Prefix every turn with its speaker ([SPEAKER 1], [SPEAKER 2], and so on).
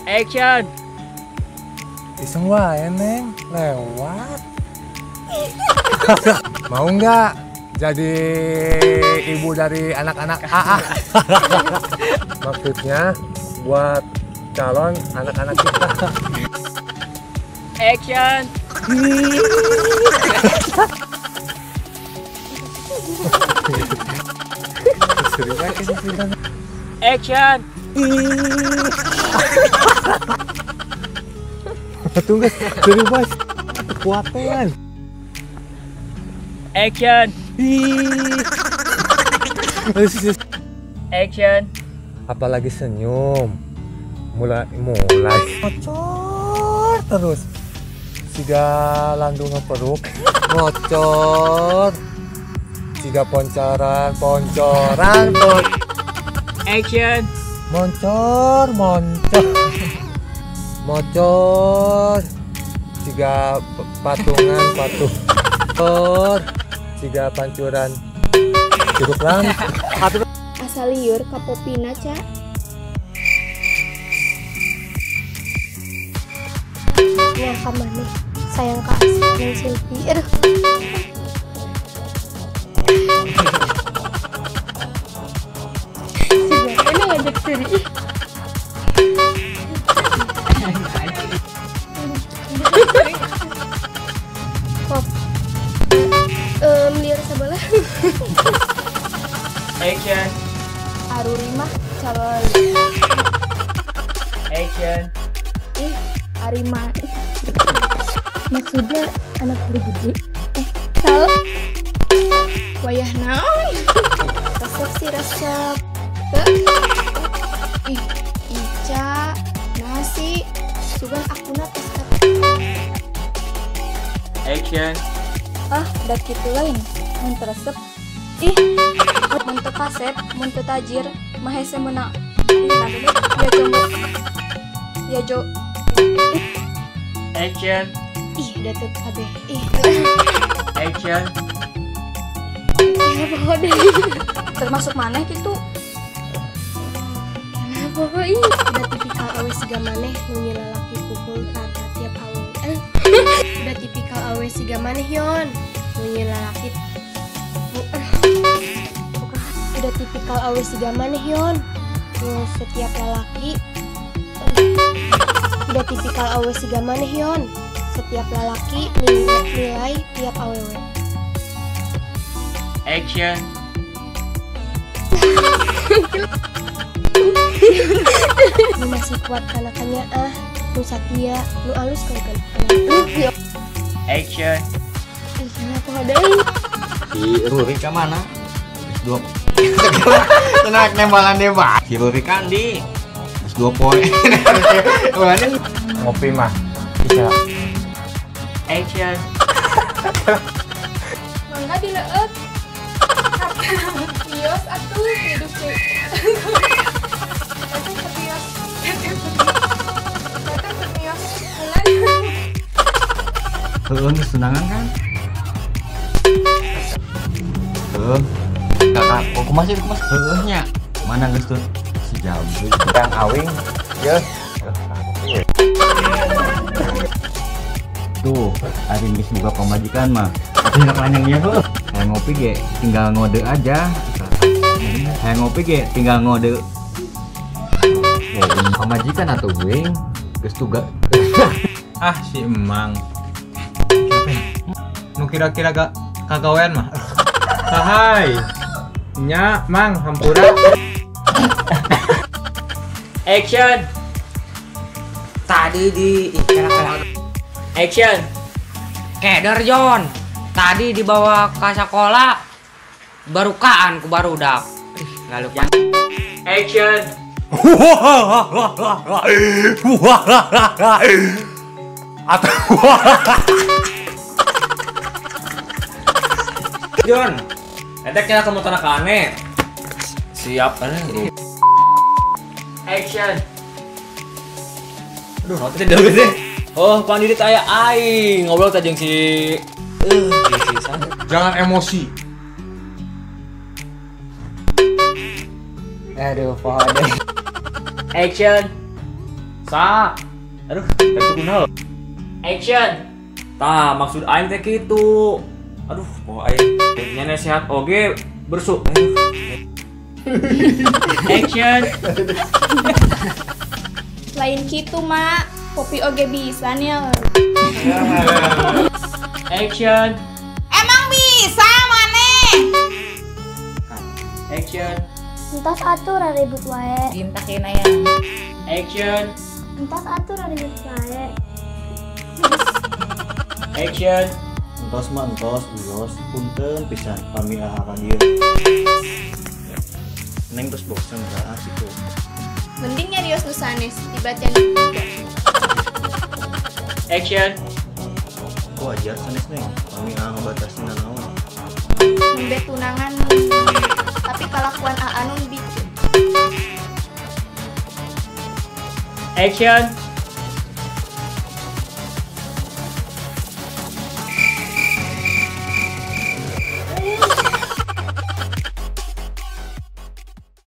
[SPEAKER 1] Action.
[SPEAKER 2] Iseng wae Neng, lewat. Mau nggak jadi ibu dari anak-anak AA? Maksudnya buat calon anak-anak kita.
[SPEAKER 1] Action. Action.
[SPEAKER 2] Tunggu, serius kekuatan.
[SPEAKER 1] Action. Action.
[SPEAKER 2] Apalagi senyum. Mulai ngocor terus. Siga landung ngeperuk, ngocor. Siga poncoran.
[SPEAKER 1] Action.
[SPEAKER 2] Moncor. Mocor. Siga patungan. Siga pancuran. Cukup ram.
[SPEAKER 3] Asal liur kapopina ca. Yang kamar nih, sayang kasih yang Silvi. Aduh. Ini ngajak sendiri. Pop. Liur sebelah.
[SPEAKER 1] Action.
[SPEAKER 3] Aruri mah calon.
[SPEAKER 1] Action.
[SPEAKER 3] Arima. Maksudnya anak gede. Salah. Wayah naon? Resep sih resep. Ica, nasi, sugan akuna tes.
[SPEAKER 1] Action.
[SPEAKER 3] Udah gitu lain. Mun resep. Mun teu kaset, mun teu tajir, mah hese meuna. Ya coba. Ya Jo.
[SPEAKER 1] Action.
[SPEAKER 3] Udah tuh kabeh.
[SPEAKER 1] Action.
[SPEAKER 3] Ya pokoknya termasuk mana gitu. Ya pokoknya udah tipikal awe siga maneh nunyi lalaki pukul rata tiap awe. Udah tipikal awe siga maneh yon nunyi lalaki. Udah tipikal awe siga maneh yon setiap lalaki. Udah tipikal awe siga maneh yon setiap lalaki nilai tiap awewe.
[SPEAKER 1] Action.
[SPEAKER 3] Lu masih kuat kanakannya nu satia nu alus kan.
[SPEAKER 1] Action.
[SPEAKER 3] Kenapa deui?
[SPEAKER 4] Si Ruri ke mana? Dua. Tenang nembalan dia bah. Si Ruri kandi. 2 poin.
[SPEAKER 2] Ngopi mah bisa.
[SPEAKER 1] Action.
[SPEAKER 3] Mangga dileut. Kios atuh hidup sih. Datang ke kios.
[SPEAKER 4] Untuk senangan kan? Kakak, kok masih nya mana geus tuh si Jambu
[SPEAKER 2] Yang awing, ya.
[SPEAKER 4] tuh hari ini semoga pemajikan mah tapi enak lanyangnya tuh kayak ngopi ge tinggal ngode aja kayak ngopi ge tinggal ngode pemajikan atau gue geus tugas
[SPEAKER 5] Si Emang nu kira-kira gak kagawean mah hai nya Mang hampura.
[SPEAKER 1] Action. Tadi di Action.
[SPEAKER 6] Keder John, tadi dibawa ke sekolah barukaan ku barudak. Lalu ya.
[SPEAKER 1] Action.
[SPEAKER 5] John, etek kira kamu tanah kane. Siap kan?
[SPEAKER 1] Action.
[SPEAKER 5] Aduh, nanti dulu deh. Oh, pandiri aya aing ngobrol tadi yang si
[SPEAKER 2] Jangan emosi.
[SPEAKER 6] Aduh, pohon deh.
[SPEAKER 1] Action.
[SPEAKER 7] Sa. Aduh, itu kunaon?
[SPEAKER 1] Action.
[SPEAKER 7] Tah, maksud aing teh kitu. Aduh, poho aing nyana sehat oge bersu.
[SPEAKER 1] Action.
[SPEAKER 3] Lain gitu mak, kopi oge bisa nih.
[SPEAKER 1] Action.
[SPEAKER 8] Emang bisa maneh?
[SPEAKER 1] Action.
[SPEAKER 3] Entos atur ribut wae.
[SPEAKER 8] Dintakin aya.
[SPEAKER 1] Action.
[SPEAKER 3] Entos atur ribut wae.
[SPEAKER 1] Action.
[SPEAKER 9] Entos mah entos, ulos, punten pisan kami akan dia. Neng terus bosan gak asik tuh.
[SPEAKER 3] Mending nyarios nu sanes dibaca
[SPEAKER 1] Action.
[SPEAKER 9] Kok ajar sanes neng, kami ngebatasin nanaon.
[SPEAKER 3] Nembe tunangan tapi kalakuan anu bikin.
[SPEAKER 1] Action.